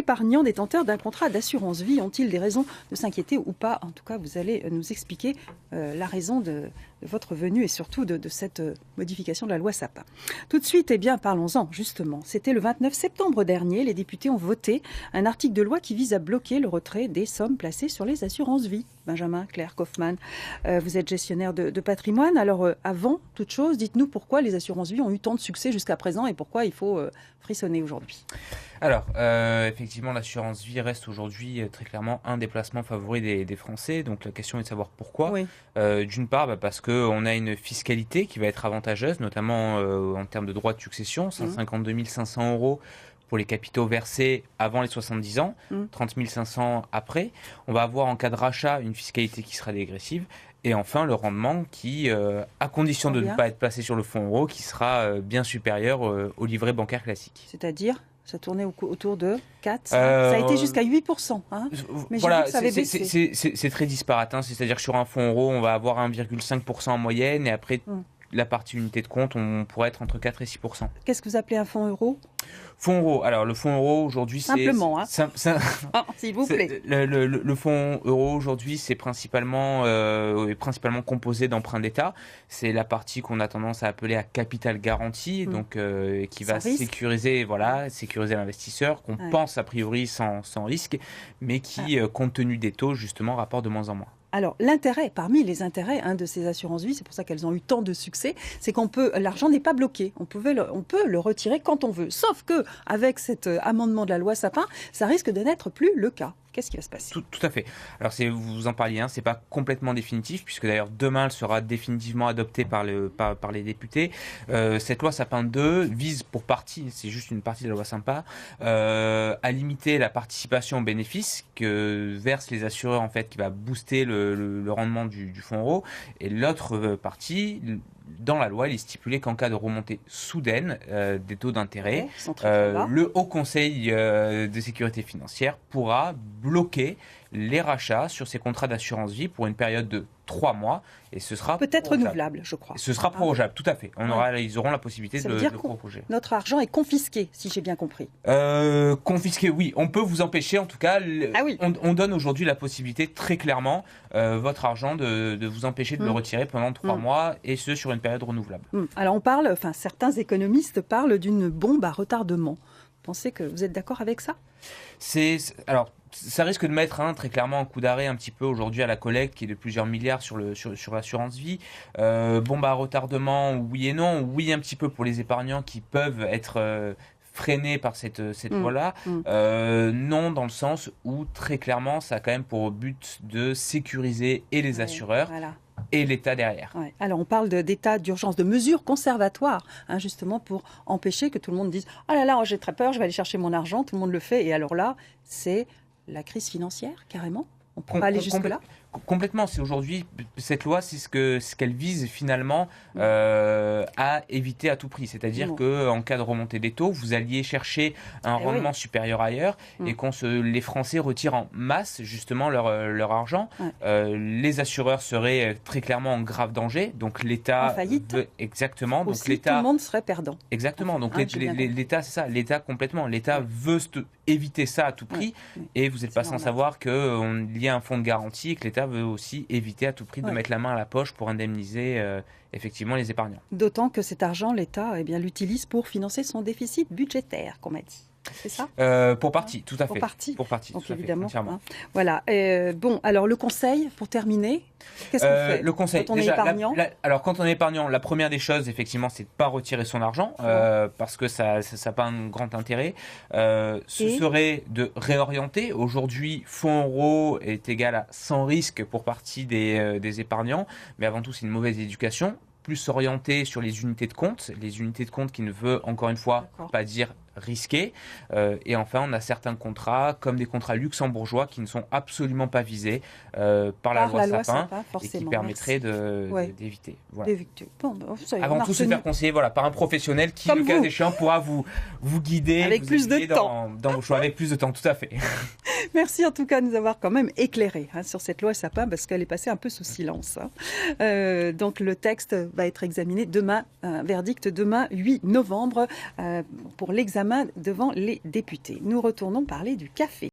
Épargnants détenteurs d'un contrat d'assurance vie ont-ils des raisons de s'inquiéter ou pas? En tout cas, vous allez nous expliquer la raison de votre venue et surtout de cette modification de la loi Sapin. Tout de suite, parlons-en justement. C'était le 29 septembre dernier, les députés ont voté un article de loi qui vise à bloquer le retrait des sommes placées sur les assurances vie. Benjamin, Claire Kaufmann, vous êtes gestionnaire de patrimoine. Alors, avant toute chose, dites-nous pourquoi les assurances vie ont eu tant de succès jusqu'à présent et pourquoi il faut frissonner aujourd'hui. Alors, effectivement, l'assurance vie reste aujourd'hui très clairement un des placements favoris des Français. Donc, la question est de savoir pourquoi. Oui. D'une part, parce qu'on a une fiscalité qui va être avantageuse, notamment en termes de droits de succession, 152 500 € pour les capitaux versés avant les 70 ans, 30 500 après. On va avoir en cas de rachat une fiscalité qui sera dégressive. Et enfin, le rendement qui, à condition de ne pas être placé sur le fonds euro, qui sera bien supérieur au livret bancaire classique. C'est-à-dire ? Ça tournait autour de 4, ça a été jusqu'à 8%. Mais voilà, ça avait baissé. C'est très disparate. C'est-à-dire que sur un fonds euro, on va avoir 1,5% en moyenne. Et après, la partie unité de compte, on pourrait être entre 4 et 6%. Qu'est-ce que vous appelez un fonds euro ? Fonds euro. Alors, le fonds euro, aujourd'hui, c'est... Simplement, s'il vous plaît. Le fonds euro, aujourd'hui, c'est principalement composé d'emprunts d'État. C'est la partie qu'on a tendance à appeler à capital garanti, donc qui va sécuriser l'investisseur, qu'on pense a priori sans risque, mais qui, compte tenu des taux, justement, rapporte de moins en moins. Alors, l'intérêt, parmi les intérêts de ces assurances-vie, c'est pour ça qu'elles ont eu tant de succès, c'est l'argent n'est pas bloqué. On peut le retirer quand on veut. Sauf que, avec cet amendement de la loi Sapin, ça risque de n'être plus le cas. Qu'est-ce qui va se passer ? Tout à fait. Alors, vous en parliez, c'est pas complètement définitif, puisque d'ailleurs demain elle sera définitivement adoptée par les députés. Cette loi Sapin 2 vise pour partie, c'est juste une partie de la loi Sapin, à limiter la participation aux bénéfices que versent les assureurs, en fait, qui va booster le rendement du fonds euro. Et l'autre partie, dans la loi, il est stipulé qu'en cas de remontée soudaine des taux d'intérêt, le Haut Conseil de sécurité financière pourra bloquer les rachats sur ces contrats d'assurance vie pour une période de 3 mois. Et ce sera peut-être renouvelable, je crois. Ce sera prorogeable, tout à fait. Ils auront la possibilité de le proposer. Notre argent est confisqué, si j'ai bien compris. Confisqué, oui. On peut vous empêcher, en tout cas. On donne aujourd'hui la possibilité, très clairement, votre argent, de vous empêcher de le retirer pendant 3 mois, et ce, sur une période renouvelable. Alors, certains économistes parlent d'une bombe à retardement. Vous pensez que vous êtes d'accord avec ça ? Alors, ça risque de mettre très clairement un coup d'arrêt un petit peu aujourd'hui à la collecte qui est de plusieurs milliards sur l'assurance vie. Bombe à retardement, oui et non. Oui, un petit peu pour les épargnants qui peuvent être freinés par cette loi-là. Non, dans le sens où très clairement ça a quand même pour but de sécuriser et les assureurs et l'État derrière. Alors on parle d'état d'urgence, de mesures conservatoires, justement pour empêcher que tout le monde dise « Ah là là, j'ai très peur, je vais aller chercher mon argent », tout le monde le fait. Et alors là, c'est la crise financière, carrément. On peut pas aller jusque-là. Complètement. C'est aujourd'hui, cette loi, c'est ce qu'elle vise finalement à éviter à tout prix. C'est-à-dire qu'en cas de remontée des taux, vous alliez chercher un rendement supérieur ailleurs et les Français retirent en masse justement leur argent. Les assureurs seraient très clairement en grave danger. Donc l'État... En faillite. Exactement. Donc l'État, tout le monde serait perdant. Exactement. Donc l'État, c'est ça. L'État complètement. L'État veut éviter ça à tout prix. Et vous n'êtes pas sans savoir qu'il y a un fonds de garantie et que l'État veut aussi éviter à tout prix de mettre la main à la poche pour indemniser effectivement les épargnants. D'autant que cet argent, l'État l'utilise pour financer son déficit budgétaire, qu'on m'a dit. C'est ça ? Pour partie, tout à fait. Pour partie, donc évidemment. Fait, voilà. Alors le conseil, pour terminer, qu'est-ce qu'on fait le conseil, quand on est épargnant ? Alors quand on est épargnant, la première des choses, effectivement, c'est de ne pas retirer son argent, parce que ça n'a pas un grand intérêt. Ce serait de réorienter. Aujourd'hui, fonds euro est égal à 100 risques pour partie des épargnants, mais avant tout, c'est une mauvaise éducation. Plus orienté sur les unités de compte qui ne veut encore une fois pas dire risqué. Et enfin, on a certains contrats, comme des contrats luxembourgeois, qui ne sont absolument pas visés par la loi Sapin et qui permettraient d'éviter. Voilà. Avant tout, se faire conseiller par un professionnel qui, le cas échéant, pourra vous guider avec plus de temps dans vos choix, avec plus de temps, tout à fait. Merci en tout cas de nous avoir quand même éclairé sur cette loi Sapin parce qu'elle est passée un peu sous silence. Donc le texte va être examiné demain, verdict demain 8 novembre pour l'examen devant les députés. Nous retournons parler du café.